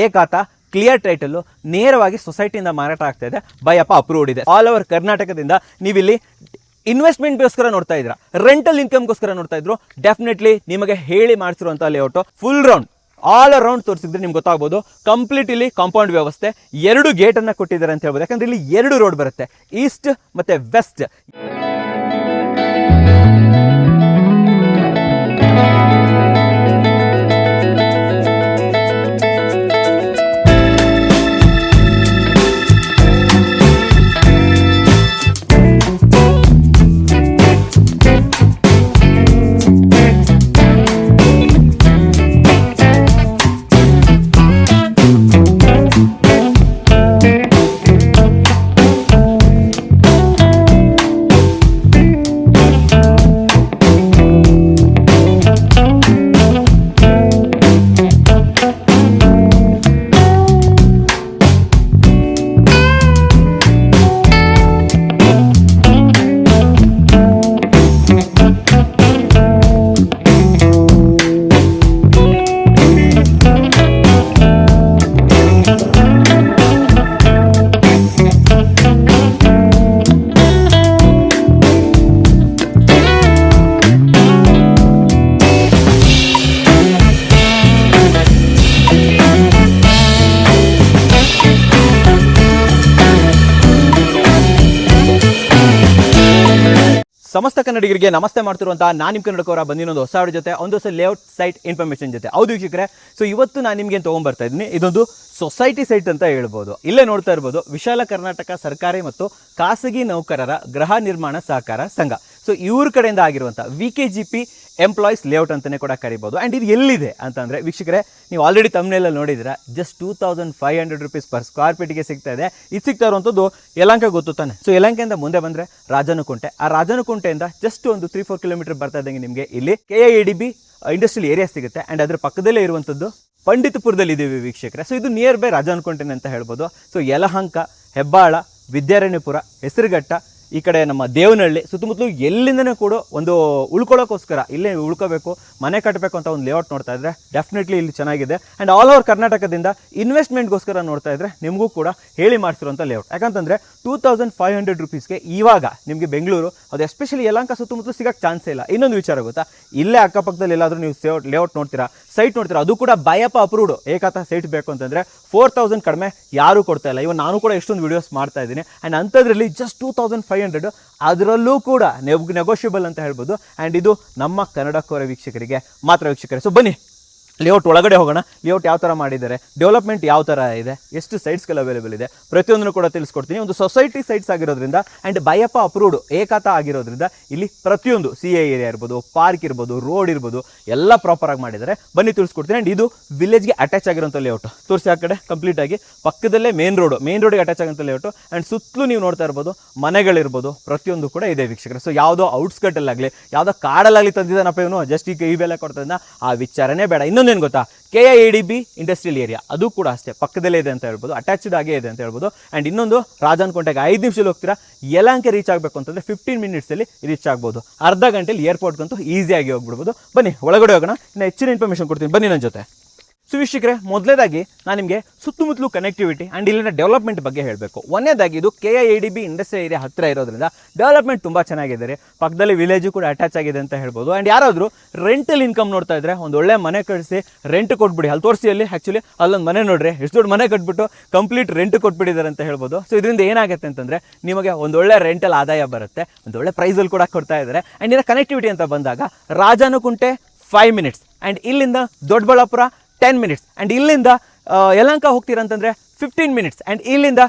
ಏಕಾತ clear title ನೇರವಾಗಿ ಸೊಸೈಟಿಯಿಂದ ಮಾರಾಟ ಆಗ್ತಾ ಇದೆ, ಬೈಯಪ್ಪ ಅಪ್ರೂವ್ಡ್ ಇದೆ. ಆಲ್ ಓವರ್ ಕರ್ನಾಟಕದಿಂದ ನೀವಿಲ್ಲಿ ಇನ್ವೆಸ್ಟ್ಮೆಂಟ್ಗೋಸ್ಕರ ನೋಡ್ತಾ ಇದ್ದೀರಾ, ರೆಂಟಲ್ ಇನ್ಕಮ್ಗೋಸ್ಕರ ನೋಡ್ತಾ ಇದ್ರು, ಡೆಫಿನೆಟ್ಲಿ ನಿಮಗೆ ಹೇಳಿ ಮಾಡಿಸಿರುವಂಥ layout full round all around ತೋರಿಸಿದ್ರೆ ನಿಮ್ಗೆ ಗೊತ್ತಾಗ್ಬೋದು. ಕಂಪ್ಲೀಟ್ ಇಲ್ಲಿ ಕಾಂಪೌಂಡ್ ವ್ಯವಸ್ಥೆ, 2 ಗೇಟನ್ನು ಕೊಟ್ಟಿದ್ದಾರೆ ಅಂತ ಹೇಳ್ಬೋದು. ಯಾಕಂದ್ರೆ ಇಲ್ಲಿ 2 ರೋಡ್ ಬರುತ್ತೆ, ಈಸ್ಟ್ ಮತ್ತೆ ವೆಸ್ಟ್. ಸಮಸ್ತ ಕನ್ನಡಿಗರಿಗೆ ನಮಸ್ತೆ ಮಾಡ್ತಿರುವಂತಹ ನಾನು ನಿಮ್ಮ ಕನ್ನಡಕವರ ಬಂದಿನೊಂದು ಹೊಸ ಜೊತೆ ಒಂದು ಹೊಸ ಲೇಔಟ್ ಸೈಟ್ ಇನ್ಫಾರ್ಮೇಷನ್ ಜೊತೆ. ಹೌದು ವೀಕ್ಷಕರೇ, ಸೊ ಇವತ್ತು ನಾನು ನಿಮಗೆ ತೊಗೊಂಡ್ಬರ್ತಾ ಇದ್ದೀನಿ, ಇದೊಂದು ಸೊಸೈಟಿ ಸೈಟ್ ಅಂತ ಹೇಳ್ಬೋದು. ಇಲ್ಲೇ ನೋಡ್ತಾ ಇರ್ಬೋದು, ವಿಶಾಲ ಕರ್ನಾಟಕ ಸರ್ಕಾರಿ ಮತ್ತು ಖಾಸಗಿ ನೌಕರರ ಗೃಹ ನಿರ್ಮಾಣ ಸಹಕಾರ ಸಂಘ. ಸೊ ಇವ್ರ ಕಡೆಯಿಂದ ಆಗಿರುವಂಥ VKGP ಎಂಪ್ಲಾಯೀಸ್ ಲೇಔಟ್ ಅಂತಲೇ ಕೂಡ ಕರಿಬೋದು. ಆ್ಯಂಡ್ ಇದು ಎಲ್ಲಿದೆ ಅಂತಂದರೆ ವೀಕ್ಷಕರೇ, ನೀವು ಆಲ್ರೆಡಿ ತಮ್ಮನೆಲ್ಲ ನೋಡಿದ್ದೀರಾ, ಜಸ್ಟ್ 2500 ರೂಪೀಸ್ ಪರ್ ಸ್ಕ್ವೇರ್ ಫೀಟ್ಗೆ ಸಿಗ್ತಾ ಇದೆ. ಇದು ಸಿಗ್ತಾ ಇರುವಂಥದ್ದು ಯಲಹಂಕ ಗೊತ್ತು ತಾನೆ. ಸೊ ಯಲಹಂಕದಿಂದ ಮುಂದೆ ಬಂದರೆ ರಾಜನಕುಂಟೆ, ಆ ರಾಜನಕುಂಟೆಯಿಂದ ಜಸ್ಟ್ ಒಂದು 3-4 ಕಿಲೋಮೀಟರ್ ಬರ್ತಾ ಇದ್ದಂಗೆ ನಿಮಗೆ ಇಲ್ಲಿ KIADB ಇಂಡಸ್ಟ್ರಿಯಲ್ ಏರಿಯಾ ಸಿಗುತ್ತೆ. ಆ್ಯಂಡ್ ಅದರ ಪಕ್ಕದಲ್ಲೇ ಇರುವಂಥದ್ದು ಪಂಡಿತಪುರದಲ್ಲಿ ಇದ್ದೀವಿ ವೀಕ್ಷಕರೇ. ಸೊ ಇದು ನಿಯರ್ ಬೈ ರಾಜನಕುಂಟೆ ಅಂತ ಹೇಳ್ಬೋದು. ಸೊ ಯಲಹಂಕ, ಹೆಬ್ಬಾಳ, ವಿದ್ಯಾರಣ್ಯಪುರ, ಹೆಸರುಘಟ್ಟ, ಈ ಕಡೆ ನಮ್ಮ ದೇವನಹಳ್ಳಿ ಸುತ್ತಮುತ್ತಲು ಎಲ್ಲಿಂದನೂ ಕೂಡ ಒಂದು ಉಳ್ಕೊಳ್ಳೋಕ್ಕೋಸ್ಕರ ಇಲ್ಲೇ ಉಳ್ಕೋಬೇಕು, ಮನೆ ಕಟ್ಟಬೇಕು ಅಂತ ಒಂದು ಲೇಔಟ್ ನೋಡ್ತಾ ಇದ್ರೆ ಡೆಫಿನೆಟ್ಲಿ ಇಲ್ಲಿ ಚೆನ್ನಾಗಿದೆ. ಆ್ಯಂಡ್ ಆಲ್ ಓವರ್ ಕರ್ನಾಟಕದಿಂದ ಇನ್ವೆಸ್ಟ್ಮೆಂಟ್ಗೋಸ್ಕರ ನೋಡ್ತಾ ಇದ್ರೆ ನಿಮಗೂ ಕೂಡ ಹೇಳಿ ಮಾಡಿಸಿರುವಂಥ ಲೇಔಟ್. ಯಾಕಂತಂದರೆ 2500 ರೂಪೀಸ್ಗೆ ಇವಾಗ ನಿಮಗೆ ಬೆಂಗಳೂರು, ಅದು ಎಸ್ಪೆಷಲಿ ಯಲಹಂಕ ಸುತ್ತಮುತ್ತಲು ಸಿಗೋಕ್ಕೆ ಚಾನ್ಸೇ ಇಲ್ಲ. ಇನ್ನೊಂದು ವಿಚಾರ ಗೊತ್ತಾ, ಇಲ್ಲೇ ಅಕ್ಕಪಕ್ಕದಲ್ಲಿ ಎಲ್ಲಾದರೂ ನೀವು ಲೇಔಟ್ ನೋಡ್ತೀರಾ, ಸೈಟ್ ನೋಡ್ತೀರಾ, ಅದು ಕೂಡ ಬೈಯಪ್ಪ ಅಪ್ರೂವ್ಡ್ ಏಕಾತ ಸೈಟ್ ಬೇಕು ಅಂತಂದರೆ 4000 ಕಡಿಮೆ ಯಾರೂ ಕೊಡ್ತಾ ಇಲ್ಲ. ಇವನ್ ನಾನು ಕೂಡ ಎಷ್ಟೊಂದು ವೀಡಿಯೋಸ್ ಮಾಡ್ತಾ ಇದ್ದೀನಿ. ಆ್ಯಂಡ್ ಅಂಥದ್ರಲ್ಲಿ ಜಸ್ಟ್ 2500, ಅದರಲ್ಲೂ ಕೂಡ ನೆಗೋಷಿಯಬಲ್ ಅಂತ ಹೇಳ್ಬೋದು. ಆ್ಯಂಡ್ ಇದು ನಮ್ಮ ಕನ್ನಡಕೋರ ವೀಕ್ಷಕರಿಗೆ ಮಾತ್ರ ವೀಕ್ಷಕರೇ. ಸೊ ಬನ್ನಿ ಲೇಔಟ್ ಒಳಗಡೆ ಹೋಗೋಣ. ಲೇಔಟ್ ಯಾವ ಥರ ಮಾಡಿದ್ದಾರೆ, ಡೆವಲಪ್ಮೆಂಟ್ ಯಾವ ಥರ ಇದೆ, ಎಷ್ಟು ಸೈಟ್ಸ್ಗಳು ಅವೈಲೇಬಲ್ ಇದೆ, ಪ್ರತಿಯೊಂದನ್ನು ಕೂಡ ತಿಳಿಸ್ಕೊಡ್ತೀನಿ. ಒಂದು ಸೊಸೈಟಿ ಸೈಟ್ಸ್ ಆಗಿರೋದ್ರಿಂದ ಆ್ಯಂಡ್ ಬೈಯಪ್ಪ ಅಪ್ರೂವ್ಡ್ ಏಕಾತ ಆಗಿರೋದ್ರಿಂದ ಇಲ್ಲಿ ಪ್ರತಿಯೊಂದು CA ಏರಿಯಾ ಇರ್ಬೋದು, ಪಾರ್ಕ್ ಇರ್ಬೋದು, ರೋಡ್ ಇರ್ಬೋದು, ಎಲ್ಲ ಪ್ರಾಪರಾಗಿ ಮಾಡಿದ್ದಾರೆ. ಬನ್ನಿ ತಿಳಿಸ್ಕೊಡ್ತೀನಿ. ಆ್ಯಂಡ್ ಇದು ವಿಲೇಜ್ಗೆ ಅಟ್ಯಾಚ್ ಆಗಿರೋಂಥ ಲೇಔಟ್. ತೋರಿಸಿ ಆ ಕಡೆ ಕಂಪ್ಲೀಟಾಗಿ ಪಕ್ಕದಲ್ಲೇ ಮೇನ್ ರೋಡಿಗೆ ಅಟ್ಯಾಚ್ ಆಗಿರೋಂಥ ಲೇಔಟು. ಆ್ಯಂಡ್ ಸುತ್ತಲೂ ನೀವು ನೋಡ್ತಾ ಇರ್ಬೋದು ಮನೆಗಳಿರ್ಬೋದು, ಪ್ರತಿಯೊಂದು ಕೂಡ ಇದೆ ವೀಕ್ಷಕರೇ. ಸೊ ಯಾವುದೋ ಔಟ್ಸ್ಕರ್ಟಲ್ಲಾಗಲಿ ಯಾವುದೋ ಕಾಡಲ್ಲಾಗಲಿ ತಂದಿದ್ದಾನಪ್ಪ ಇವನು ಜಸ್ಟ್ ಈಗ ಈ ಬೆಲೆ ಕೊಡ್ತದನ್ನ ಆ ವಿಚಾರನೇ ಬೇಡ. ಇನ್ನೊಂದೇನು ಗೊತ್ತಾ, KIADB ಇಂಡಸ್ಟ್ರಿಯಲ್ ಏರಿಯಾ ಅದು ಕೂಡ ಅಷ್ಟೇ ಪಕ್ಕದಲ್ಲೇ ಇದೆ ಅಂತ ಹೇಳ್ಬೋದು, ಅಟ್ಯಾಚ್ಡ್ ಆಗೇ ಇದೆ ಅಂತ ಹೇಳ್ಬೋದು. ಆ್ಯಂಡ್ ಇನ್ನೊಂದು ರಾಜನಕುಂಟೆಗೆ 5 ನಿಮಿಷದಲ್ಲಿ ಹೋಗ್ತೀರಾ, ಯಲಹಂಕ ರೀಚ್ ಆಗಬೇಕು ಅಂತಂದರೆ 15 ಮಿನಿಟ್ಸಲ್ಲಿ ರೀಚ್ ಆಗ್ಬೋದು. ಅರ್ಧ ಗಂಟೆಯಲ್ಲಿ ಏರ್ಪೋರ್ಟ್ಗಂತೂ ಈಸಿಯಾಗಿ ಹೋಗ್ಬಿಡ್ಬೋದು. ಬನ್ನಿ ಒಳಗಡೆ ಹೋಗೋಣ, ಇನ್ನು ಹೆಚ್ಚಿನ ಇನ್ಫಾರ್ಮೇಷನ್ ಕೊಡ್ತೀನಿ, ಬನ್ನಿ ನನ್ನ ಜೊತೆ. ಸೊ ವೀಕ್ಷಕರೇ, ಮೊದಲೇದಾಗಿ ನಾನು ನಿಮಗೆ ಸುತ್ತಮುತ್ತಲು ಕನೆಕ್ಟಿವಿಟಿ ಆ್ಯಂಡ್ ಇಲ್ಲಿನ ಡೆವಲಪ್ಮೆಂಟ್ ಬಗ್ಗೆ ಹೇಳಬೇಕು. ಒಂದನೇದಾಗಿ ಇದು KIADB ಇಂಡಸ್ಟ್ರಿಯಲ್ ಏರಿಯಾ ಹತ್ತಿರ ಇರೋದ್ರಿಂದ ಡೆವಲಪ್ಮೆಂಟ್ ತುಂಬ ಚೆನ್ನಾಗಿದೆ. ಪಕ್ಕದಲ್ಲಿ ವಿಲೇಜು ಕೂಡ ಅಟ್ಯಾಚ್ ಆಗಿದೆ ಅಂತ ಹೇಳ್ಬೋದು. ಆ್ಯಂಡ್ ಯಾರಾದರೂ ರೆಂಟಲ್ ಇನ್ಕಮ್ ನೋಡ್ತಾ ಇದ್ರೆ ಒಂದು ಒಳ್ಳೆ ಮನೆ ಕಳಿಸಿ ರೆಂಟ್ ಕೊಟ್ಬಿಡಿ. ಅಲ್ಲಿ ತೋರಿಸಿ, ಅಲ್ಲಿ ಆ್ಯಕ್ಚುಲಿ ಅಲ್ಲೊಂದು ಮನೆ ನೋಡ್ರಿ, ಎಷ್ಟು ದೊಡ್ಡ ಮನೆ ಕಟ್ಬಿಟ್ಟು ಕಂಪ್ಲೀಟ್ ರೆಂಟ್ ಕೊಟ್ಬಿಟ್ಟಿದ್ದಾರೆ ಅಂತ ಹೇಳ್ಬೋದು. ಸೊ ಇದರಿಂದ ಏನಾಗುತ್ತೆ ಅಂತಂದರೆ ನಿಮಗೆ ಒಂದೊಳ್ಳೆ ರೆಂಟಲ್ ಆದಾಯ ಬರುತ್ತೆ, ಒಂದೊಳ್ಳೆ ಪ್ರೈಸಲ್ಲಿ ಕೂಡ ಕೊಡ್ತಾ ಇದ್ದಾರೆ. ಆ್ಯಂಡ್ ಇದರ ಕನೆಕ್ಟಿವಿಟಿ ಅಂತ ಬಂದಾಗ ರಾಜನಕುಂಟೆ 5 ಮಿನಿಟ್ಸ್, ಆ್ಯಂಡ್ ಇಲ್ಲಿಂದ ದೊಡ್ಡಬಳ್ಳಾಪುರ 10 ಮಿನಿಟ್ಸ್, ಆ್ಯಂಡ್ ಇಲ್ಲಿಂದ ಯಲಹಂಕ ಹೋಗ್ತೀರಾ ಅಂತಂದರೆ 15 ಮಿನಿಟ್ಸ್, ಆ್ಯಂಡ್ ಇಲ್ಲಿಂದ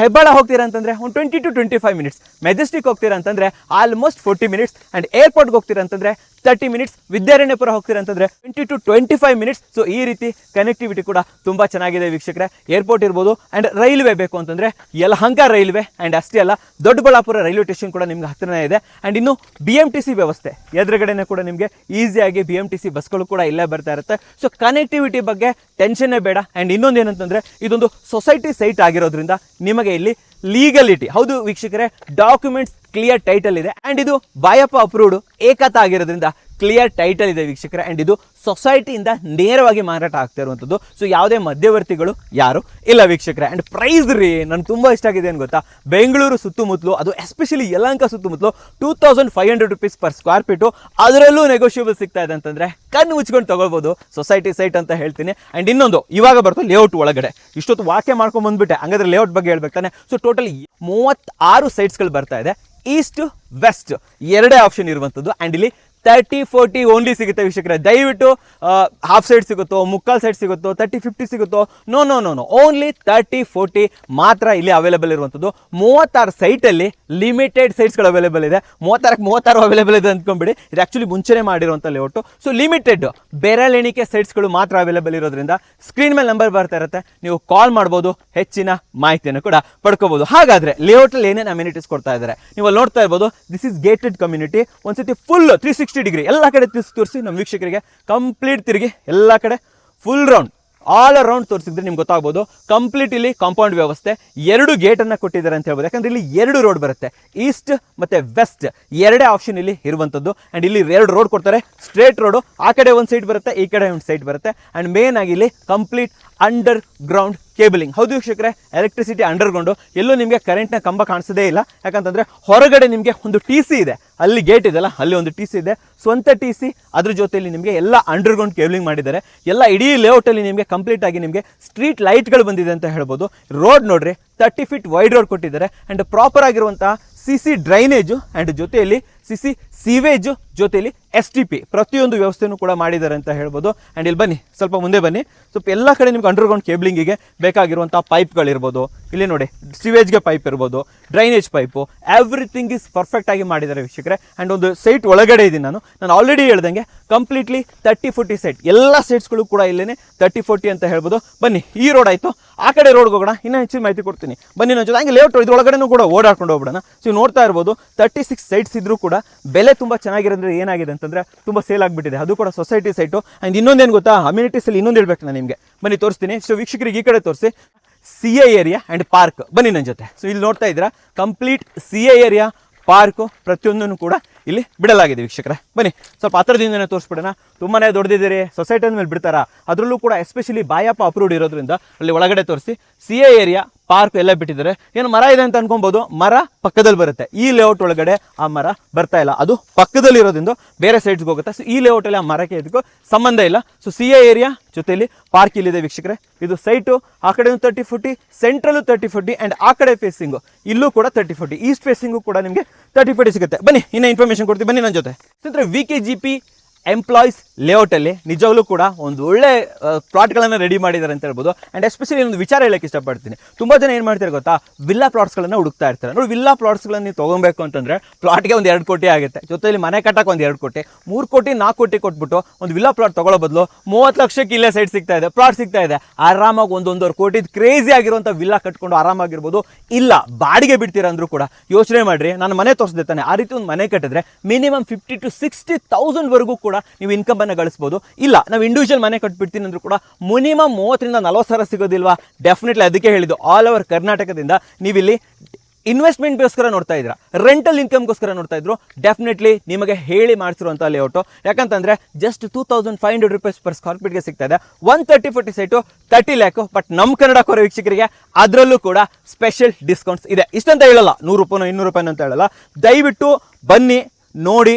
ಹೆಬ್ಬಾಳ ಹೋಗ್ತೀರಾ ಅಂತಂದರೆ ಒಂದು 20 to 25 ಮಿನಿಟ್ಸ್, ಮೆಜೆಸ್ಟಿಕ್ ಹೋಗ್ತೀರಾ ಅಂತಂದರೆ ಆಲ್ಮೋಸ್ಟ್ 40 ಮಿನಿಟ್ಸ್, ಆ್ಯಂಡ್ ಏರ್ಪೋರ್ಟ್ಗೆ ಹೋಗ್ತೀರಾ ಅಂತಂದರೆ 30 ಮಿನಿಟ್ಸ್, ವಿದ್ಯಾರಣ್ಯಪುರ ಹೋಗ್ತೀರಾ ಅಂತಂದರೆ 20 to 25 ಮಿನಿಟ್ಸ್. ಸೊ ಈ ರೀತಿ ಕನೆಕ್ಟಿವಿಟಿ ಕೂಡ ತುಂಬ ಚೆನ್ನಾಗಿದೆ ವೀಕ್ಷಕರೇ. ಏರ್ಪೋರ್ಟ್ ಇರ್ಬೋದು, ಆ್ಯಂಡ್ ರೈಲ್ವೆ ಬೇಕು ಅಂತಂದರೆ ಯಲಹಂಕ ರೈಲ್ವೆ, ಆ್ಯಂಡ್ ಅಷ್ಟೇ ಅಲ್ಲ ದೊಡ್ಡಬಳ್ಳಾಪುರ ರೈಲ್ವೆ ಸ್ಟೇಷನ್ ಕೂಡ ನಿಮ್ಗೆ ಹತ್ತಿರನೇ ಇದೆ. ಆ್ಯಂಡ್ ಇನ್ನು BMTC ವ್ಯವಸ್ಥೆ ಎದುರುಗಡೆನೇ ಕೂಡ ನಿಮಗೆ ಈಸಿಯಾಗಿ BMTC ಬಸ್ಗಳು ಕೂಡ ಇಲ್ಲೇ ಬರ್ತಾ ಇರುತ್ತೆ. ಸೊ ಕನೆಕ್ಟಿವಿಟಿ ಬಗ್ಗೆ ಟೆನ್ಷನ್ನೇ ಬೇಡ. ಆ್ಯಂಡ್ ಇನ್ನೊಂದು ಏನಂತಂದರೆ ಇದೊಂದು ಸೊಸೈಟಿ ಸೈಟ್ ಆಗಿರೋದ್ರಿಂದ ನಿಮಗೆ ಇಲ್ಲಿ ಲೀಗಲಿಟಿ, ಹೌದು ವೀಕ್ಷಕರೇ, ಡಾಕ್ಯುಮೆಂಟ್ಸ್ ಕ್ಲಿಯರ್ ಟೈಟಲ್ ಇದೆ. ಆ್ಯಂಡ್ ಇದು ಬೈಯಪ್ಪ ಅಪ್ರೂವ್ಡ್ ಏಕಾತ ಆಗಿರೋದ್ರಿಂದ ಕ್ಲಿಯರ್ ಟೈಟಲ್ ಇದೆ ವೀಕ್ಷಕರೇ. ಆ್ಯಂಡ್ ಇದು ಸೊಸೈಟಿಯಿಂದ ನೇರವಾಗಿ ಮಾರಾಟ ಆಗ್ತಾ ಇರುವಂಥದ್ದು. ಸೊ ಯಾವುದೇ ಮಧ್ಯವರ್ತಿಗಳು ಯಾರು ಇಲ್ಲ ವೀಕ್ಷಕರೇ. ಆ್ಯಂಡ್ ಪ್ರೈಸ್ ರೀ ನನಗೆ ತುಂಬ ಇಷ್ಟ ಆಗಿದೆ ಏನು ಗೊತ್ತಾ, ಬೆಂಗಳೂರು ಸುತ್ತಮುತ್ತಲು, ಅದು ಎಸ್ಪೆಷಲಿ ಯಲಹಂಕ ಸುತ್ತಮುತ್ತಲು 2500 rupees per square feet, ಅದರಲ್ಲೂ ನೆಗೋಷಿಯಬಲ್ ಸಿಗ್ತಾ ಇದೆ ಅಂತಂದರೆ ಕಣ್ಣು ಮುಚ್ಕೊಂಡು ತಗೊಳ್ಬೋದು. ಸೊಸೈಟಿ ಸೈಟ್ ಅಂತ ಹೇಳ್ತೀನಿ. ಆ್ಯಂಡ್ ಇನ್ನೊಂದು ಇವಾಗ ಬರ್ತದೆ ಲೇಔಟ್ ಒಳಗಡೆ. ಇಷ್ಟೊತ್ತು ವಾಕ್ಯ ಮಾಡ್ಕೊಂಡು ಬಂದ್ಬಿಟ್ಟೆ, ಹಂಗಾದ್ರೆ ಲೇಔಟ್ ಬಗ್ಗೆ ಹೇಳ್ಬೇಕು ತಾನೆ. ಸೊ ಟೋಟಲ್ 36 ಸೈಟ್ಸ್ಗಳು ಬರ್ತಾ ಇದೆ. ಈಸ್ಟ್ ವೆಸ್ಟ್ ಎರಡೇ ಆಪ್ಷನ್ ಇರುವಂಥದ್ದು. ಆ್ಯಂಡ್ ಇಲ್ಲಿ 30-40 ಓನ್ಲಿ ಸಿಗುತ್ತೆ ವೀಕ್ಷಕರೇ. ದಯವಿಟ್ಟು ಹಾಫ್ ಸೈಡ್ ಸಿಗುತ್ತೋ, ಮುಕ್ಕಾಲ್ ಸೈಡ್ ಸಿಗುತ್ತೋ, 30-50 ಸಿಗುತ್ತೋ, no no no no, only 30-40 ಮಾತ್ರ ಇಲ್ಲಿ ಅವೈಲೇಬಲ್ ಇರುವಂಥದ್ದು. 36 ಸೈಟಲ್ಲಿ ಲಿಮಿಟೆಡ್ ಸೈಟ್ಸ್ಗಳು ಅವೈಲೇಬಲ್ ಇದೆ. 36 ಅವೈಲೇಬಲ್ ಇದೆ ಅಂದ್ಕೊಂಡ್ಬಿಡಿ, ಇದು ಆ್ಯಕ್ಚುಲಿ ಮುಂಚೆನೇ ಮಾಡಿರುವಂಥ ಲೇಔಟು. ಸೊ ಲಿಮಿಟೆಡ್ ಬೆರಳೆಣಿಕೆ ಸೈಟ್ಸ್ಗಳು ಮಾತ್ರ ಅವೈಲೇಬಲ್ ಇರೋದ್ರಿಂದ ಸ್ಕ್ರೀನ್ ಮೇಲೆ ನಂಬರ್ ಬರ್ತಾ ಇರುತ್ತೆ, ನೀವು ಕಾಲ್ ಮಾಡ್ಬೋದು, ಹೆಚ್ಚಿನ ಮಾಹಿತಿಯನ್ನು ಕೂಡ ಪಡ್ಕೋಬೋದು. ಹಾಗಾದರೆ ಲೇಔಟಲ್ಲಿ ಏನೇನು ಅಮ್ಯುನಿಟೀಸ್ ಕೊಡ್ತಾ ಇದ್ದಾರೆ ನೀವು ಅಲ್ಲಿ ನೋಡ್ತಾ ಇರ್ಬೋದು. This is gated community. ಒಂದ್ಸತಿ ಫುಲ್ 360 ಡಿಗ್ರಿ ಎಲ್ಲ ಕಡೆ ತೋರಿಸಿ ನಮ್ಮ ವೀಕ್ಷಕರಿಗೆ ಕಂಪ್ಲೀಟ್ ತಿರುಗಿ ಎಲ್ಲ ಕಡೆ ಫುಲ್ ರೌಂಡ್ ಆಲ್ ಅರೌಂಡ್ ತೋರಿಸಿದ್ರೆ ನಿಮ್ಗೆ ಗೊತ್ತಾಗ್ಬೋದು. ಕಂಪ್ಲೀಟ್ ಇಲ್ಲಿ ಕಾಂಪೌಂಡ್ ವ್ಯವಸ್ಥೆ, 2 ಗೇಟನ್ನು ಕೊಟ್ಟಿದ್ದಾರೆ ಅಂತ ಹೇಳ್ಬೋದು. ಯಾಕಂದರೆ ಇಲ್ಲಿ 2 ರೋಡ್ ಬರುತ್ತೆ, ಈಸ್ಟ್ ಮತ್ತು ವೆಸ್ಟ್ ಎರಡೇ ಆಪ್ಷನ್ ಇಲ್ಲಿ ಇರುವಂಥದ್ದು. ಆ್ಯಂಡ್ ಇಲ್ಲಿ 2 ರೋಡ್ ಕೊಡ್ತಾರೆ, ಸ್ಟ್ರೇಟ್ ರೋಡು, ಆ ಕಡೆ ಒಂದು ಸೈಡ್ ಬರುತ್ತೆ, ಈ ಕಡೆ ಒಂದು ಸೈಡ್ ಬರುತ್ತೆ. ಆ್ಯಂಡ್ ಮೇನ್ ಆಗಿ ಇಲ್ಲಿ ಕಂಪ್ಲೀಟ್ ಅಂಡರ್ ಗ್ರೌಂಡ್ ಕೇಬಲಿಂಗ್. ಹೌದು ವೀಕ್ಷಕರೇ, ಎಲೆಕ್ಟ್ರಿಸಿಟಿ ಅಂಡರ್ಗ್ರೌಂಡು, ಎಲ್ಲೂ ನಿಮಗೆ ಕರೆಂಟ್ನ ಕಂಬ ಕಾಣಿಸೋದೇ ಇಲ್ಲ. ಯಾಕಂತಂದರೆ ಹೊರಗಡೆ ನಿಮಗೆ ಒಂದು TC ಇದೆ, ಅಲ್ಲಿ ಗೇಟ್ ಇದೆಲ್ಲ ಅಲ್ಲಿ ಒಂದು TC ಇದೆ, ಸ್ವಂತ TC. ಅದ್ರ ಜೊತೆಯಲ್ಲಿ ನಿಮಗೆ ಎಲ್ಲ ಅಂಡರ್ಗ್ರೌಂಡ್ ಕೇಬಲಿಂಗ್ ಮಾಡಿದ್ದಾರೆ. ಎಲ್ಲ ಇಡೀ ಲೇಔಟಲ್ಲಿ ನಿಮಗೆ ಕಂಪ್ಲೀಟ್ ಆಗಿ ನಿಮಗೆ ಸ್ಟ್ರೀಟ್ ಲೈಟ್ಗಳು ಬಂದಿದೆ ಅಂತ ಹೇಳ್ಬೋದು. ರೋಡ್ ನೋಡ್ರಿ, 30 feet ವೈಡ್ ರೋಡ್ ಕೊಟ್ಟಿದ್ದಾರೆ. ಆ್ಯಂಡ್ ಪ್ರಾಪರ್ ಆಗಿರುವಂತಹ CC ಡ್ರೈನೇಜು ಆ್ಯಂಡ್ ಜೊತೆಯಲ್ಲಿ CC ಸೀವೇಜು, ಜೊತೆಯಲ್ಲಿ STP ಪ್ರತಿಯೊಂದು ವ್ಯವಸ್ಥೆನೂ ಕೂಡ ಮಾಡಿದ್ದಾರೆ ಅಂತ ಹೇಳ್ಬೋದು. ಆ್ಯಂಡ್ ಇಲ್ಲಿ ಬನ್ನಿ, ಸ್ವಲ್ಪ ಮುಂದೆ ಬನ್ನಿ. ಸ್ವಲ್ಪ ಎಲ್ಲ ಕಡೆ ನಿಮ್ಗೆ ಅಂಡರ್ಗ್ರೌಂಡ್ ಕೇಬಲಿಂಗಿಗೆ ಬೇಕಾಗಿರುವಂಥ ಪೈಪ್ಗಳಿರ್ಬೋದು, ಇಲ್ಲಿ ನೋಡಿ ಸಿವೇಜ್ಗೆ ಪೈಪ್ ಇರ್ಬೋದು, drainage pipe, everything is perfect ಆಗಿ ಮಾಡಿದ್ದಾರೆ ವೀಕ್ಷಕರೇ. ಆ್ಯಂಡ್ ಒಂದು ಸೈಟ್ ಒಳಗಡೆ ಇದ್ದೀನಿ ನಾನು ಆಲ್ರೆಡಿ ಹೇಳ್ದಂಗೆ ಕಂಪ್ಲೀಟ್ಲಿ 30-40 ಸೈಟ್, ಎಲ್ಲ ಸೈಟ್ಸ್ಗಳು ಕೂಡ ಇಲ್ಲೇ 30-40 ಅಂತ ಹೇಳ್ಬೋದು. ಬನ್ನಿ, ಈ ರೋಡ್ ಆಯಿತು, ಆ ಕಡೆ ರೋಡ್ಗೆ ಹೋಗೋಣ, ಇನ್ನೂ ಹೆಚ್ಚಿನ ಮಾಹಿತಿ ಕೊಡ್ತೀನಿ ಬನ್ನಿ. ನನ್ನ ಜೊತೆ ಹಂಗೆ ಲೇಔಟ್ ಇದ್ರೊಳಗಡೆನೂ ಕೂಡ ಓಡಾಡ್ಕೊಂಡು ಹೋಗ್ಬಿಡೋಣ. ಸೊ ನೀವು ನೋಡ್ತಾ ಇರ್ಬೋದು 36 ಸೈಟ್ಸ್ ಇದ್ರೂ ಕೂಡ ಬೆಲೆ ತುಂಬ ಚೆನ್ನಾಗಿರೋದ್ರೆ ಏನಾಗಿದೆ ಅಂತಂದರೆ ತುಂಬ ಸೇಲ್ ಆಗಿಬಿಟ್ಟಿದೆ, ಅದು ಕೂಡ ಸೊಸೈಟಿ ಸೈಟು. ಆ್ಯಂಡ್ ಇನ್ನೊಂದೇನು ಗೊತ್ತಾ, ಅಮ್ಯುನಿಟೀಸಲ್ಲಿ ಇನ್ನೊಂದು ಹೇಳ್ಬೇಕು ನಾನು ನಿಮಗೆ, ಬನ್ನಿ ತೋರಿಸ್ತೀನಿ. ಸೊ ವೀಕ್ಷಕರಿಗೆ ಈ ಕಡೆ ತೋರಿಸಿ, CA ಏರಿಯಾ ಆ್ಯಂಡ್ ಪಾರ್ಕ್, ಬನ್ನಿ ನನ್ನ ಜೊತೆ. ಸೊ ಇಲ್ಲಿ ನೋಡ್ತಾ ಇದ್ದೀರಾ ಕಂಪ್ಲೀಟ್ CA ಏರಿಯಾ, ಪಾರ್ಕು ಪ್ರತಿಯೊಂದನ್ನು ಕೂಡ ಇಲ್ಲಿ ಬಿಡಲಾಗಿದೆ ವೀಕ್ಷಕರೇ. ಬನ್ನಿ ಸ್ವಲ್ಪ ಹತ್ರದಿಂದನೇ ತೋರಿಸ್ಬಿಡೋಣ. ತುಂಬಾ ದೊಡ್ಡದಿದ್ದೀರಿ, ಸೊಸೈಟಿ ಮೇಲೆ ಬಿಡ್ತಾರಾ, ಅದರಲ್ಲೂ ಕೂಡ ಎಸ್ಪೆಷಲಿ ಬಾಯಪ್ಪ ಅಪ್ರೂವ್ಡ್ ಇರೋದ್ರಿಂದ ಅಲ್ಲಿ ಒಳಗಡೆ ತೋರಿಸಿ. CA ಏರಿಯಾ, ಪಾರ್ಕ್ ಎಲ್ಲ ಬಿಟ್ಟಿದ್ದಾರೆ. ಏನು ಮರ ಇದೆ ಅಂತ ಅನ್ಕೊಬೋದು, ಮರ ಪಕ್ಕದಲ್ಲಿ ಬರುತ್ತೆ. ಈ ಲೇಔಟ್ ಒಳಗಡೆ ಆ ಮರ ಬರ್ತಾ ಇಲ್ಲ, ಅದು ಪಕ್ಕದಲ್ಲಿ ಇರೋದ್ರಿಂದ ಬೇರೆ ಸೈಡ್ಸ್ಗೆ ಹೋಗುತ್ತೆ. ಸೊ ಈ ಲೇಔಟಲ್ಲಿ ಆ ಮರಕ್ಕೆ ಇದಕ್ಕೂ ಸಂಬಂಧ ಇಲ್ಲ. ಸೊ CA ಏರಿಯಾ ಜೊತೆಯಲ್ಲಿ ಪಾರ್ಕ್ ಇಲ್ಲಿದೆ ವೀಕ್ಷಕರೇ. ಇದು ಸೈಟು, ಆ ಕಡೆ 30-40, ಸೆಂಟ್ರಲ್ಲು 30-40, ಆ್ಯಂಡ್ ಆ ಕಡೆ ಫೇಸಿಂಗು ಇಲ್ಲೂ ಕೂಡ 30-40, ಈಸ್ಟ್ ಫೇಸಿಂಗು ಕೂಡ ನಿಮಗೆ 30-40 ಸಿಗುತ್ತೆ. ಬನ್ನಿ ಇನ್ನೂ ಇನ್ಫಾರ್ಮೇಷನ್ ಕೊಡ್ತೀವಿ, ಬನ್ನಿ ನನ್ನ ಜೊತೆ. ಅಂದರೆ VKGP ಎಂಪ್ಲಾಯೀಸ್ ಲೇಔಟಲ್ಲಿ ನಿಜವಾಗ್ಲೂ ಕೂಡ ಒಂದು ಒಳ್ಳೆ ಪ್ಲಾಟ್ಗಳನ್ನು ರೆಡಿ ಮಾಡಿದ್ದಾರೆ ಅಂತ ಹೇಳ್ಬೋದು. ಆ್ಯಂಡ್ ಎಸ್ಪೆಷಲಿ ಒಂದು ವಿಚಾರ ಹೇಳೋಕ್ಕೆ ಇಷ್ಟಪಡ್ತೀನಿ. ತುಂಬ ಜನ ಏನು ಮಾಡ್ತಾರೆ ಗೊತ್ತಾ, ವಿಲ್ಲಾ ಪ್ಲಾಟ್ಸ್ಗಳನ್ನು ಹುಡುಕ್ತಾ ಇರ್ತಾರೆ. ನೋಡಿ, ವಿಲ್ಲಾ ಪ್ಲಾಟ್ಸ್ಗಳನ್ನು ನೀವು ತೊಗೊಬೇಕು ಅಂತಂದರೆ ಪ್ಲಾಟ್ಗೆ ಒಂದು 2 ಕೋಟಿ ಆಗುತ್ತೆ, ಜೊತೆಯಲ್ಲಿ ಮನೆ ಕಟ್ಟಕ್ಕೆ ಒಂದು 2 ಕೋಟಿ, 3 ಕೋಟಿ 4 ಕೋಟಿ ಕೊಟ್ಬಿಟ್ಟು ಒಂದು ವಿಲ್ಲಾ ಪ್ಲಾಟ್ ತೊಗೊಳ್ಳೋ ಬದಲು 30 ಲಕ್ಷಕ್ಕೆ ಇಲ್ಲೇ ಸೈಟ್ ಸಿಗ್ತಾ ಇದೆ, ಪ್ಲಾಟ್ ಸಿಗ್ತಾ ಇದೆ. ಆರಾಮಾಗಿ 1-1.5 ಕೋಟಿ ಕ್ರೇಜಿ ಆಗಿರುವಂಥ ವಿಲ್ಲಾ ಕಟ್ಕೊಂಡು ಆರಾಮಾಗಿರ್ಬೋದು. ಇಲ್ಲ ಬಾಡಿಗೆ ಬಿಡ್ತೀರಾ ಅಂದರೂ ಕೂಡ ಯೋಚನೆ ಮಾಡಿರಿ, ನಾನು ಮನೆ ತೋರಿಸ್ದೆ ತಾನೆ, ಆ ರೀತಿ ಒಂದು ಮನೆ ಕಟ್ಟಿದ್ರೆ ಮಿನಿಮಮ್ 50,000 to 60,000 ವರೆಗೂ ಕೂಡ ನೀವು ಇನ್ಕಮನ್ನು ಗಳಿಸ್ಬೋದು. ಇಲ್ಲ ನಾವು ಇಂಡಿವಿಜುವಲ್ ಮನೆ ಕಟ್ಬಿಡ್ತೀನಿ ಅಂದರೂ ಕೂಡ ಮಿನಿಮಮ್ 30,000-40,000 ಸಿಗೋದಿಲ್ವಾ? ಡೆಫಿನೆಟ್ಲಿ ಅದಕ್ಕೆ ಹೇಳಿದ್ದು, ಆಲ್ ಓವರ್ ಕರ್ನಾಟಕದಿಂದ ನೀವಿಲ್ಲಿ ಇನ್ವೆಸ್ಟ್ಮೆಂಟ್ಗೋಸ್ಕರ ನೋಡ್ತಾ ಇದ್ದೀರಾ, ರೆಂಟಲ್ ಇನ್ಕಮ್ಗೋಸ್ಕರ ನೋಡ್ತಾ ಇದ್ರು, ಡೆಫಿನೆಟ್ಲಿ ನಿಮಗೆ ಹೇಳಿ ಮಾಡಿಸಿರುವಂಥ ಲೇಔಟು. ಯಾಕಂತಂದರೆ ಜಸ್ಟ್ 2,500 rupees per square feetಗೆ ಸಿಗ್ತಾ ಇದೆ. 130-40 ಸೈಟು 30 lakh. ಬಟ್ ನಮ್ಮ ಕನ್ನಡ ಕೋರ ವೀಕ್ಷಕರಿಗೆ ಅದರಲ್ಲೂ ಕೂಡ ಸ್ಪೆಷಲ್ ಡಿಸ್ಕೌಂಟ್ಸ್ ಇದೆ. ಇಷ್ಟಂತ ಹೇಳಲ್ಲ, 100 ರೂಪಾಯಿನೋ 200 ರೂಪಾಯಿನೋ ಅಂತ ಹೇಳಲ್ಲ. ದಯವಿಟ್ಟು ಬನ್ನಿ, ನೋಡಿ,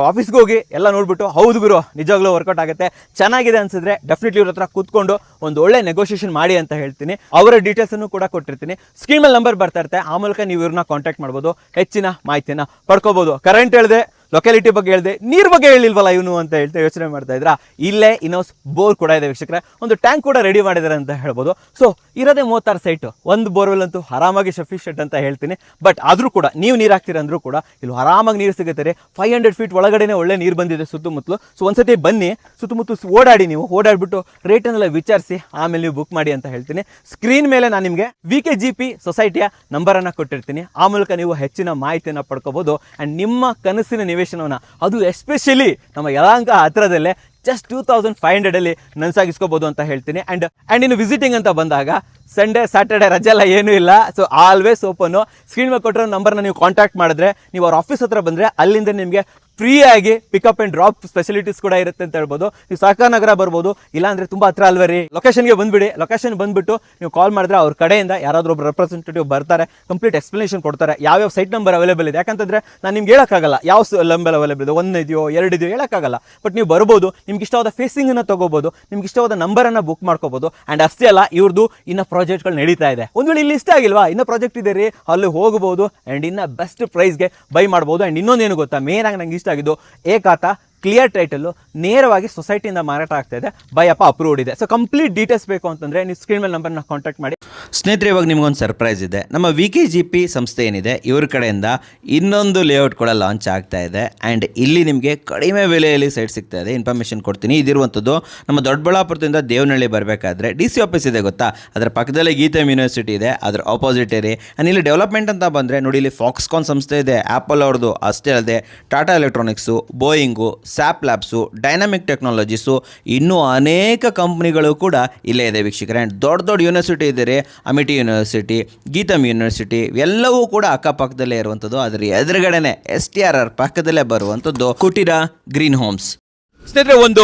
ಆಫೀಸ್ಗೆ ಹೋಗಿ ಎಲ್ಲ ನೋಡ್ಬಿಟ್ಟು ಹೌದು ಗುರು ನಿಜವಾಗ್ಲೂ ವರ್ಕೌಟ್ ಆಗುತ್ತೆ, ಚೆನ್ನಾಗಿದೆ ಅನ್ಸಿದ್ರೆ ಡೆಫಿನೆಟ್ಲಿ ಇವ್ರ ಹತ್ರ ಕೂತ್ಕೊಂಡು ಒಂದು ಒಳ್ಳೆ ನೆಗೋಷಿಯೇಷನ್ ಮಾಡಿ ಅಂತ ಹೇಳ್ತೀನಿ. ಅವರ ಡೀಟೇಲ್ಸನ್ನು ಕೂಡ ಕೊಟ್ಟಿರ್ತೀನಿ, ಸ್ಕ್ರೀನ್ ಮೇಲೆ ನಂಬರ್ ಬರ್ತಾ ಇರುತ್ತೆ, ಆ ಮೂಲಕ ನೀವು ಇವ್ರನ್ನ ಕಾಂಟ್ಯಾಕ್ಟ್ ಮಾಡ್ಬೋದು, ಹೆಚ್ಚಿನ ಮಾಹಿತಿಯನ್ನು ಪಡ್ಕೋಬೋದು. ಕರೆಂಟ್ ಹೇಳಿದೆ, ಲೊಕ್ಯಾಲಿಟಿ ಬಗ್ಗೆ ಹೇಳಿದೆ, ನೀರು ಬಗ್ಗೆ ಹೇಳಿಲ್ವಲ್ಲ ಇವನು ಅಂತ ಹೇಳ್ತಾ ಯೋಚನೆ ಮಾಡ್ತಾ ಇದ್ರಾ, ಇಲ್ಲೇ ಇನ್ನೊಂದು ಬೋರ್ ಕೂಡ ಇದೆ ವೀಕ್ಷಕರೇ, ಒಂದು ಟ್ಯಾಂಕ್ ಕೂಡ ರೆಡಿ ಮಾಡಿದ್ದಾರೆ ಅಂತ ಹೇಳ್ಬೋದು. ಸೊ ಇರೋದೇ 36 ಸೈಟು, ಒಂದು ಬೋರ್ವೆಲ್ ಅಂತೂ ಆರಾಮಾಗಿ ಸಫಿಷಿಯೆಂಟ್ ಅಂತ ಹೇಳ್ತೀನಿ. ಬಟ್ ಆದರೂ ಕೂಡ ನೀವು ನೀರು ಹಾಕ್ತೀರ ಅಂದರೂ ಕೂಡ ಇಲ್ಲಿ ಆರಾಮಾಗಿ ನೀರು ಸಿಗುತ್ತೆ. 500 feet ಒಳಗಡೆನೇ ಒಳ್ಳೆ ನೀರು ಬಂದಿದೆ ಸುತ್ತಮುತ್ತಲು. ಸೊ ಒಂದ್ಸತಿ ಬನ್ನಿ, ಸುತ್ತಮುತ್ತಲು ಓಡಾಡಿ, ನೀವು ಓಡಾಡ್ಬಿಟ್ಟು ರೇಟನ್ನೆಲ್ಲ ವಿಚಾರಿಸಿ ಆಮೇಲೆ ನೀವು ಬುಕ್ ಮಾಡಿ ಅಂತ ಹೇಳ್ತೀನಿ. ಸ್ಕ್ರೀನ್ ಮೇಲೆ ನಾನು ನಿಮಗೆ VKGP ಸೊಸೈಟಿಯ ನಂಬರನ್ನು ಕೊಟ್ಟಿರ್ತೀನಿ, ಆ ಮೂಲಕ ನೀವು ಹೆಚ್ಚಿನ ಮಾಹಿತಿಯನ್ನು ಪಡ್ಕೋಬೋದು. ಆ್ಯಂಡ್ ನಿಮ್ಮ ಕನಸಿನ ನಿವೇಶನವನ್ನು, ಅದು ಎಸ್ಪೆಷಲಿ ನಮ್ಮ ಯಲಹಂಕ ಹತ್ತಿರದಲ್ಲೇ ಜಸ್ಟ್ 2500 ನನ್ಸಾಗಿಸ್ಕೋಬಹುದು ಅಂತ ಹೇಳ್ತೀನಿ. ಅಂಡ್ ಇನ್ನು ವಿಸಿಟಿಂಗ್ ಅಂತ ಬಂದಾಗ ಸಂಡೇ ಸ್ಯಾಟರ್ಡೆ ರಜೆ ಎಲ್ಲ ಏನೂ ಇಲ್ಲ. So always open. ಸ್ಕ್ರೀನ್ ಮೇಲೆ ಕೊಟ್ಟಿರೋ ನಂಬರ್ನ ನೀವು ಕಾಂಟ್ಯಾಕ್ಟ್ ಮಾಡಿದ್ರೆ, ನೀವು ಅವ್ರ ಆಫೀಸ್ ಹತ್ರ ಬಂದರೆ ಅಲ್ಲಿಂದ ನಿಮಗೆ ಫ್ರೀಯಾಗಿ ಪಿಕಪ್ ಆ್ಯಂಡ್ ಡ್ರಾಪ್ ಫೆಸಿಲಿಟೀಸ್ ಕೂಡ ಇರುತ್ತೆ ಅಂತ ಹೇಳ್ಬೋದು. ನೀವು ಸಹಕಾರ ನಗರ ಬರ್ಬೋದು, ಇಲ್ಲಾಂದರೆ ತುಂಬ ಹತ್ರ ಅಲ್ವೇ ರೀ, ಲೊಕೇಶನ್ಗೆ ಬಂದುಬಿಡಿ. ಲೊಕೇಶನ್ ಬಂದುಬಿಟ್ಟು ನೀವು ಕಾಲ್ ಮಾಡಿದ್ರೆ ಅವ್ರ ಕಡೆಯಿಂದ ಯಾರಾದರೂ ಒಬ್ಬರು ರೆಪ್ರೆಸೆಂಟೇಟಿವ್ ಬರ್ತಾರೆ, ಕಂಪ್ಲೀಟ್ ಎಕ್ಸ್ಪ್ಲನೇಷನ್ ಕೊಡ್ತಾರೆ, ಯಾವ್ಯಾವ ಸೈಟ್ ನಂಬರ್ ಅವೈಲೇಬಲ್ ಇದೆ. ಯಾಕಂತಂದರೆ ನಾನು ನಿಮ್ಗೆ ಹೇಳೋಕ್ಕಾಗಲ್ಲ ಯಾವ ನಂಬರ್ ಅವೈಲೇಬಲ್ ಇದೆ, 1 ಇದೆಯೋ 2 ಇದೆಯೋ ಹೇಳೋಕ್ಕಾಗಲ್ಲ. ಬಟ್ ನೀವು ಬರ್ಬೋದು, ನಿಮ್ಗೆ ಇಷ್ಟವಾದ ಫೇಸಿಂಗನ್ನು ತೊಗೋಬೋದು, ನಿಮ್ಗೆ ಇಷ್ಟವಾದ ನಂಬರನ್ನು ಬುಕ್ ಮಾಡ್ಕೋಬೋದು. ಆ್ಯಂಡ್ ಅಷ್ಟೇ ಅಲ್ಲ, ಇವ್ರದ್ದು ಇನ್ನೂ ಪ್ರಾಜೆಕ್ಟ್ಗಳು ನಡೀತಾ ಇದೆ. ಒಂದು ವೇಳೆ ಇಲ್ಲಿ ಇಷ್ಟ ಆಗಿಲ್ವಾ, ಇನ್ನೂ ಪ್ರಾಜೆಕ್ಟ್ ಇದೆ ರೀ, ಅಲ್ಲಿ ಹೋಗ್ಬೋದು ಆ್ಯಂಡ್ ಇನ್ನೂ ಬೆಸ್ಟ್ ಪ್ರೈಸ್ಗೆ ಬೈ ಮಾಡ್ಬೋದು. ಆ್ಯಂಡ್ ಇನ್ನೊಂದೇನು ಗೊತ್ತಾ, ಮೇನಾಗಿ ನಂಗೆ ಇಷ್ಟ ಆಗಿದ್ದು, ಏಕಾತ ಕ್ಲಿಯರ್ ಟೈಟಲು ನೇರವಾಗಿ ಸೊಸೈಟಿಯಿಂದ ಮಾರಾಟ ಆಗ್ತಾ ಇದೆ, ಬೈಯಪ್ಪ ಅಪ್ರೂವ್ಡ್ ಇದೆ. ಸೊ ಕಂಪ್ಲೀಟ್ ಡೀಟೇಲ್ಸ್ ಬೇಕು ಅಂತಂದರೆ ನೀವು ಸ್ಕ್ರೀನ್ ಮೇಲೆ ನಂಬರ್ನ ಕಾಂಟ್ಯಾಕ್ಟ್ ಮಾಡಿ. ಸ್ನೇಹಿತರೆ, ಇವಾಗ ನಿಮ್ಗೊಂದು ಸರ್ಪ್ರೈಸ್ ಇದೆ. ನಮ್ಮ VKGP ಸಂಸ್ಥೆ ಏನಿದೆ, ಇವ್ರ ಕಡೆಯಿಂದ ಇನ್ನೊಂದು ಲೇಔಟ್ ಕೂಡ ಲಾಂಚ್ ಆಗ್ತಾ ಇದೆ. ಆ್ಯಂಡ್ ಇಲ್ಲಿ ನಿಮಗೆ ಕಡಿಮೆ ಬೆಲೆಯಲ್ಲಿ ಸೈಟ್ ಸಿಗ್ತಾ ಇದೆ. ಇನ್ಫಾರ್ಮೇಷನ್ ಕೊಡ್ತೀನಿ. ಇದಿರುವಂಥದ್ದು ನಮ್ಮ ದೊಡ್ಡಬಳ್ಳಾಪುರದಿಂದ ದೇವನಹಳ್ಳಿ ಬರಬೇಕಾದ್ರೆ DC ಆಫೀಸ್ ಇದೆ ಗೊತ್ತಾ, ಅದರ ಪಕ್ಕದಲ್ಲೇ ಗೀತಮ್ ಯೂನಿವರ್ಸಿಟಿ ಇದೆ, ಅದರ ಆಪೋಸಿಟ್ ಏರಿ. ಆ್ಯಂಡ್ ಇಲ್ಲಿ ಡೆವಲಪ್ಮೆಂಟ್ ಅಂತ ಬಂದರೆ ನೋಡಿ, ಇಲ್ಲಿ ಫಾಕ್ಸ್ಕಾನ್ ಸಂಸ್ಥೆ ಇದೆ, ಆ್ಯಪಲ್ ಅವ್ರದ್ದು, ಅಷ್ಟೇ ಅಲ್ಲದೆ Tata Electronics, Boeing, SAP Labs, Dynamic Technologies, ಇನ್ನೂ ಅನೇಕ ಕಂಪ್ನಿಗಳು ಕೂಡ ಇಲ್ಲೇ ಇದೆ ವೀಕ್ಷಕರೇ. ಆ್ಯಂಡ್ ದೊಡ್ಡ ಯೂನಿವರ್ಸಿಟಿ ಇದೆ, ಅಮಿಟಿ ಯೂನಿವರ್ಸಿಟಿ, ಗೀತಮ್ ಯೂನಿವರ್ಸಿಟಿ, ಎಲ್ಲವೂ ಕೂಡ ಅಕ್ಕಪಕ್ಕದಲ್ಲೇ ಇರುವಂಥದ್ದು. ಅದರ ಎದುರುಗಡೆನೆ STRR ಪಕ್ಕದಲ್ಲೇ ಬರುವಂಥದ್ದು ಕುಟೀರ ಗ್ರೀನ್ ಹೋಮ್ಸ್. ಸ್ನೇಹಿತರೆ, ಒಂದು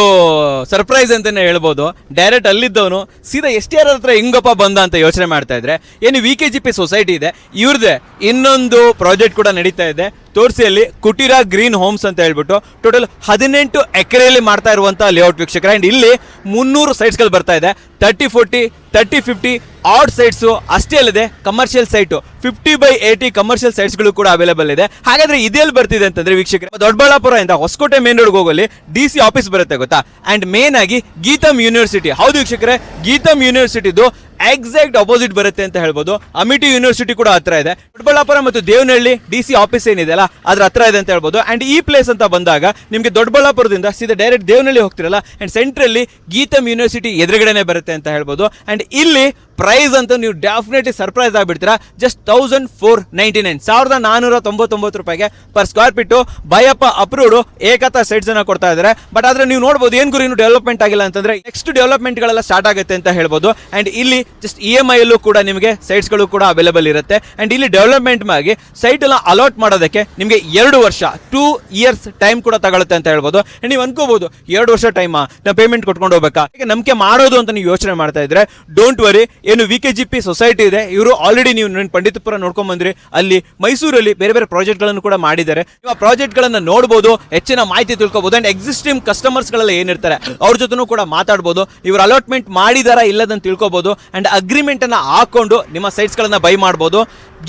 ಸರ್ಪ್ರೈಸ್ ಅಂತಲೇ ಹೇಳ್ಬೋದು. ಡೈರೆಕ್ಟ್ ಅಲ್ಲಿದ್ದವನು ಸೀದಾ STRR ಹತ್ರ ಹೆಂಗಪ್ಪ ಬಂದ ಅಂತ ಯೋಚನೆ ಮಾಡ್ತಾ ಇದ್ರೆ, ಏನು VKGP ಸೊಸೈಟಿ ಇದೆ, ಇವ್ರದ್ದೇ ಇನ್ನೊಂದು ಪ್ರಾಜೆಕ್ಟ್ ಕೂಡ ನಡೀತಾ ಇದೆ ತೋರ್ಸಿಯಲ್ಲಿ, ಕುಟೀರ ಗ್ರೀನ್ ಹೋಮ್ಸ್ ಅಂತ ಹೇಳ್ಬಿಟ್ಟು ಟೋಟಲ್ 18 ಎಕರೆಯಲ್ಲಿ ಮಾಡ್ತಾ ಇರುವಂಥ ಲೇಔಟ್ ವೀಕ್ಷಕರ. ಆ್ಯಂಡ್ ಇಲ್ಲಿ 300 ಸೈಟ್ಸ್ಗಳು ಬರ್ತಾ ಇದೆ. 30-40, 30-50 ಆಡ್ ಸೈಟ್ಸು, ಅಷ್ಟೇ ಅಲ್ಲದೆ ಕಮರ್ಷಿಯಲ್ ಸೈಟು 50/80 ಕಮರ್ಷಿಯಲ್ ಸೈಟ್ಸ್ಗಳು ಕೂಡ ಅವೈಲೇಬಲ್ ಇದೆ. ಹಾಗಾದ್ರೆ ಇದೆಲ್ಲಿ ಬರ್ತಿದೆ ಅಂತಂದ್ರೆ ವೀಕ್ಷಕರೇ, ದೊಡ್ಡಬಳ್ಳಾಪುರದಿಂದ ಹೊಸಕೋಟೆ ಮೇನ್ ರೋಡ್ಗೆ ಹೋಗಲಿ DC ಆಫೀಸ್ ಬರುತ್ತೆ ಗೊತ್ತಾ. ಆ್ಯಂಡ್ ಮೇನ್ ಆಗಿ ಗೀತಮ್ ಯೂನಿವರ್ಸಿಟಿ, ಹೌದು ವೀಕ್ಷಕರೇ, ಗೀತಮ್ ಯೂನಿವರ್ಸಿಟಿದು ಎಕ್ಸಾಕ್ಟ್ ಅಪೋಸಿಟ್ ಬರುತ್ತೆ ಅಂತ ಹೇಳ್ಬೋದು. ಅಮಿಟಿ ಯೂನಿವರ್ಸಿಟಿ ಕೂಡ ಹತ್ರ ಇದೆ. ದೊಡ್ಡಬಳ್ಳಾಪುರ ಮತ್ತು ದೇವನಹಳ್ಳಿ DC ಆಫೀಸ್ ಏನಿದೆಯಲ್ಲ ಅದ್ರ ಹತ್ರ ಇದೆ ಅಂತ ಹೇಳ್ಬೋದು. ಆ್ಯಂಡ್ ಈ ಪ್ಲೇಸ್ ಅಂತ ಬಂದಾಗ ನಿಮಗೆ ದೊಡ್ಡಬಳ್ಳಾಪುರದಿಂದ ಸೀದಾ ಡೈರೆಕ್ಟ್ ದೇವನಹಳ್ಳಿ ಹೋಗ್ತಿರಲ್ಲ, ಆ್ಯಂಡ್ ಸೆಂಟ್ರಲ್ಲಿ ಗೀತಮ್ ಯೂನಿವರ್ಸಿಟಿ ಎದುರುಗಡೆನೆ ಬರುತ್ತೆ ಅಂತ ಹೇಳ್ಬೋದು. ಆ್ಯಂಡ್ ಇಲ್ಲಿ ಪ್ರೈಸ್ ಅಂತೂ ನೀವು ಡೆಫಿನೆಟ್ಲಿ ಸರ್ಪ್ರೈಸ್ ಆಗಿಬಿಡ್ತೀರಾ. ಜಸ್ಟ್ 1499 1499 ರೂಪಾಯಿಗೆ per square feet Baiyappa approved ಏಕತಾ ಸೈಟ್ಸ್ ಅನ್ನ ಕೊಡ್ತಾ ಇದ್ದಾರೆ. ಬಟ್ ಆದ್ರೆ ನೀವು ನೋಡ್ಬೋದು, ಏನು ಗುರು ಇನ್ನೂ ಡೆವಲಪ್ಮೆಂಟ್ ಆಗಿಲ್ಲ ಅಂತಂದ್ರೆ ನೆಕ್ಸ್ಟ್ ಡೆವಲಪ್ಮೆಂಟ್ಗಳೆಲ್ಲ ಸ್ಟಾರ್ಟ್ ಆಗುತ್ತೆ ಅಂತ ಹೇಳ್ಬೋದು. ಆ್ಯಂಡ್ ಇಲ್ಲಿ ಜಸ್ಟ್ EMI ಅಲ್ಲೂ ಕೂಡ ನಿಮಗೆ ಸೈಟ್ಸ್ಗಳು ಕೂಡ ಅವೈಲೇಬಲ್ ಇರುತ್ತೆ. ಆ್ಯಂಡ್ ಇಲ್ಲಿ ಡೆವಲಪ್ಮೆಂಟ್ ಆಗಿ ಸೈಟ್ ಎಲ್ಲ ಅಲಾಟ್ ಮಾಡೋದಕ್ಕೆ ನಿಮಗೆ 2 ವರ್ಷ 2 ಇಯರ್ಸ್ ಟೈಮ್ ಕೂಡ ತಗೊಳುತ್ತೆ ಅಂತ ಹೇಳ್ಬೋದು. ಆ್ಯಂಡ್ ನೀವು ಅನ್ಕೋಬಹುದು, 2 ವರ್ಷ ಟೈಮಾ, ನಾವು ಪೇಮೆಂಟ್ ಕೊಟ್ಕೊಂಡು ಹೋಗ್ಬೇಕಾ, ಈಗ ನಂಬಿಕೆ ಮಾಡೋದು ಅಂತ ನೀವು ಯೋಚನೆ ಮಾಡ್ತಾ ಇದ್ರೆ, ಡೋಂಟ್ ವರಿ. ಏನು VKGP ಸೊಸೈಟಿ ಇದೆ, ಇವರು ಆಲ್ರೆಡಿ ನೀವು ಪಂಡಿತಪುರ ನೋಡ್ಕೊಂಡ್ ಬಂದ್ರಿ, ಅಲ್ಲಿ ಮೈಸೂರಲ್ಲಿ ಬೇರೆ ಬೇರೆ ಪ್ರಾಜೆಕ್ಟ್ಗಳನ್ನು ಕೂಡ ಮಾಡಿದ್ದಾರೆ. ನೀವು ಆ ಪ್ರಾಜೆಕ್ಟ್ಗಳನ್ನು ನೋಡ್ಬೋದು, ಹೆಚ್ಚಿನ ಮಾಹಿತಿ ತಿಳ್ಕೊಬಹುದು. ಅಂಡ್ ಎಕ್ಸಿಸ್ಟಿಂಗ್ ಕಸ್ಟಮರ್ಸ್ ಗಳೆಲ್ಲ ಏನಿರ್ತಾರೆ ಅವ್ರ ಜೊತೆನೂ ಕೂಡ ಮಾತಾಡ್ಬೋದು, ಇವರು ಅಲಾಟ್ಮೆಂಟ್ ಮಾಡಿದಾರಾ ಇಲ್ಲದಂತ ತಿಳ್ಕೊಬಹುದು. ಅಂಡ್ ಅಗ್ರಿಮೆಂಟ್ ಅನ್ನ ಹಾಕೊಂಡು ನಿಮ್ಮ ಸೈಟ್ಸ್ ಗಳನ್ನ ಬೈ ಮಾಡಬಹುದು.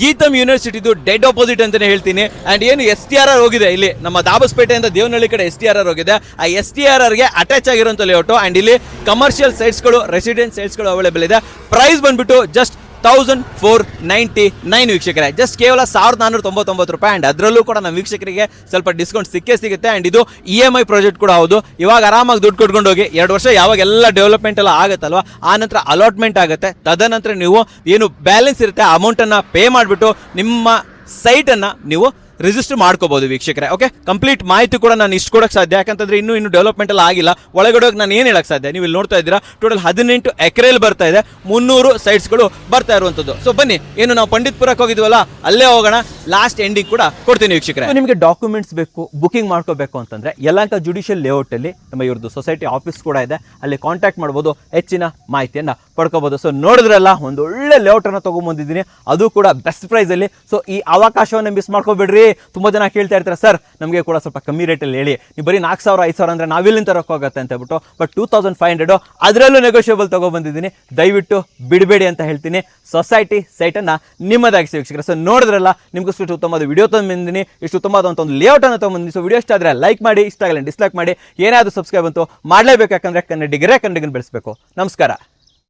ಗೀತಮ್ ಯೂನಿವರ್ಸಿಟಿದು ಡೆಡ್ ಆಪೋಸಿಟ್ ಅಂತಾನೆ ಹೇಳ್ತೀನಿ. ಅಂಡ್ ಏನು STRR ಹೋಗಿದೆ, ಇಲ್ಲಿ ನಮ್ಮ ದಾಬಸ್ಪೇಟೆಯಿಂದ ದೇವನಹಳ್ಳಿ ಕಡೆ STRR ಹೋಗಿದೆ, ಆ STRR ಗೆ ಅಟ್ಯಾಚ್ ಆಗಿರುವಂತ ಲೇಔಟ್. ಅಂಡ್ ಇಲ್ಲಿ ಕಮರ್ಷಿಯಲ್ ಸೈಟ್ಸ್ಗಳು, ರೆಸಿಡೆನ್ಸ್ ಸೈಟ್ಸ್ಗಳು ಅವೈಲೇಬಲ್ ಇದೆ. ಪ್ರೈಸ್ ಬಂದ್ಬಿಟ್ಟು ಜಸ್ಟ್ 1499 ವೀಕ್ಷಕರೇ, ಜಸ್ಟ್ ಕೇವಲ 1499 ರೂಪಾಯಿ. ಆ್ಯಂಡ್ ಅದರಲ್ಲೂ ಕೂಡ ನಮ್ಮ ವೀಕ್ಷಕರಿಗೆ ಸ್ವಲ್ಪ ಡಿಸ್ಕೌಂಟ್ ಸಿಕ್ಕೇ ಸಿಗುತ್ತೆ. ಆ್ಯಂಡ್ ಇದು EMI ಪ್ರಾಜೆಕ್ಟ್ ಕೂಡ ಹೌದು. ಇವಾಗ ಆರಾಮಾಗಿ ದುಡ್ಡು ಕೊಟ್ಕೊಂಡು ಹೋಗಿ 2 ವರ್ಷ ಯಾವಾಗ ಎಲ್ಲ ಡೆವಲಪ್ಮೆಂಟ್ ಎಲ್ಲ ಆಗುತ್ತಲ್ವ, ಆ ನಂತರ ಅಲಾಟ್ಮೆಂಟ್ ಆಗುತ್ತೆ. ತದನಂತರ ನೀವು ಏನು ಬ್ಯಾಲೆನ್ಸ್ ಇರುತ್ತೆ ಆ ಅಮೌಂಟನ್ನು ಪೇ ಮಾಡಿಬಿಟ್ಟು ನಿಮ್ಮ ಸೈಟನ್ನು ನೀವು ರಿಜಿಸ್ಟರ್ ಮಾಡ್ಕೋಬಹುದು ವೀಕ್ಷಕರೇ. ಓಕೆ, ಕಂಪ್ಲೀಟ್ ಮಾಹಿತಿ ಕೂಡ ನಾನು ಇಷ್ಟು ಕೊಡೋಕ್ಕೆ ಸಾಧ್ಯ, ಯಾಕಂತಂದ್ರೆ ಇನ್ನೂ ಡೆವಲಪ್ಮೆಂಟ್ ಎಲ್ಲ ಆಗಿಲ್ಲ. ಒಳಗಡೆ ಹೋಗಿ ನಾನು ಏನು ಹೇಳಕ್ಕೆ ಸಾಧ್ಯ, ನೀವು ಇಲ್ಲಿ ನೋಡ್ತಾ ಇದ್ದೀರಾ ಟೋಟಲ್ 18 ಎಕರೆಯಲ್ಲಿ ಬರ್ತಾ ಇದೆ, 300 ಸೈಟ್ಸ್ಗಳು ಬರ್ತಾ ಇರುವಂಥದ್ದು. ಸೊ ಬನ್ನಿ, ಏನು ನಾವು ಪಂಡಿತ್ಪುರಕ್ಕೆ ಹೋಗಿದ್ವಲ್ಲ ಅಲ್ಲೇ ಹೋಗೋಣ. ಲಾಸ್ಟ್ ಎಂಡಿಂಗ್ ಕೂಡ ಕೊಡ್ತೀನಿ ವೀಕ್ಷಕರೇ. ನಿಮಗೆ ಡಾಕ್ಯುಮೆಂಟ್ಸ್ ಬೇಕು, ಬುಕಿಂಗ್ ಮಾಡ್ಕೋಬೇಕು ಅಂತಂದ್ರೆ ಯಲಹಂಕ ಜುಡಿಷಿಯಲ್ ಲೇಔಟ್ ಅಲ್ಲಿ ನಮ್ಮ ಇವ್ರದ್ದು ಸೊಸೈಟಿ ಆಫೀಸ್ ಕೂಡ ಇದೆ, ಅಲ್ಲಿ ಕಾಂಟ್ಯಾಕ್ಟ್ ಮಾಡ್ಬೋದು, ಹೆಚ್ಚಿನ ಮಾಹಿತಿಯನ್ನ ಪಡ್ಕೋಬಹುದು. ಸೊ ನೋಡಿದ್ರಲ್ಲ, ಒಂದು ಒಳ್ಳೆ ಲೇಔಟ್ ಅನ್ನ ತಗೊಂಡ್ಬಂದಿದ್ದೀನಿ, ಅದು ಕೂಡ ಬೆಸ್ಟ್ ಪ್ರೈಸ್ ಅಲ್ಲಿ. ಸೊ ಈ ಅವಕಾಶವನ್ನು ಮಿಸ್ ಮಾಡ್ಕೋಬೇಡ್ರಿ. ತುಂಬಾ ಜನ ಕೇಳ್ತಾ ಇರ್ತಾರೆ, ಸರ್ ನಮಗೆ ಕೂಡ ಸ್ವಲ್ಪ ಕಮ್ಮಿ ರೇಟಲ್ಲಿ ಹೇಳಿ, ನೀವು ಬರೀ 4000-5000 ಅಂದ್ರೆ ನಾವಿಲ್ಲಿಂದ ರೊಕ್ಕೋಗತ್ತೆ ಅಂತ ಹೇಳ್ಬಿಟ್ಟು. ಬಟ್ 2500 ಅದರಲ್ಲೂ ನೆಗೋಷಿಯಬಲ್ ತಗೊಬಂದಿದ್ದೀನಿ. ದಯವಿಟ್ಟು ಬಿಡಬೇಡಿ ಅಂತ ಹೇಳ್ತೀನಿ. ಸೊಸೈಟಿ ಸೈಟನ್ನು ನಿಮ್ಮದಾಗಿಸಿ ವೀಕ್ಷಕರೇ. ಸೊ ನೋಡಿದ್ರಲ್ಲ, ನಿಮ್ಗೆ ಇಷ್ಟು ಉತ್ತಮವಾದ ವಿಡಿಯೋ ತಂದಿದ್ದೀನಿ, ಇಷ್ಟು ಉತ್ತಮವಾದ ಒಂದು ಲೇಔಟ್ ಅನ್ನು ತಗೊಂಡ್ಬಂದಿದ್ದೀನಿ. ಸೊ ವಿಡಿಯೋ ಇಷ್ಟ ಆದರೆ ಲೈಕ್ ಮಾಡಿ, ಇಷ್ಟ ಆಗಲ್ಲ ಡಿಸ್ಲೈಕ್ ಮಾಡಿ, ಏನಾದರೂ ಸಬ್ಸ್ಕ್ರೈಬ್ ಅಂತೂ ಮಾಡಲೇಬೇಕು, ಯಾಕಂದ್ರೆ ಕನ್ನಡಿಗರೇ ಕನ್ನಡಿಗನ ಬೆಳೆಸಬೇಕು. ನಮಸ್ಕಾರ.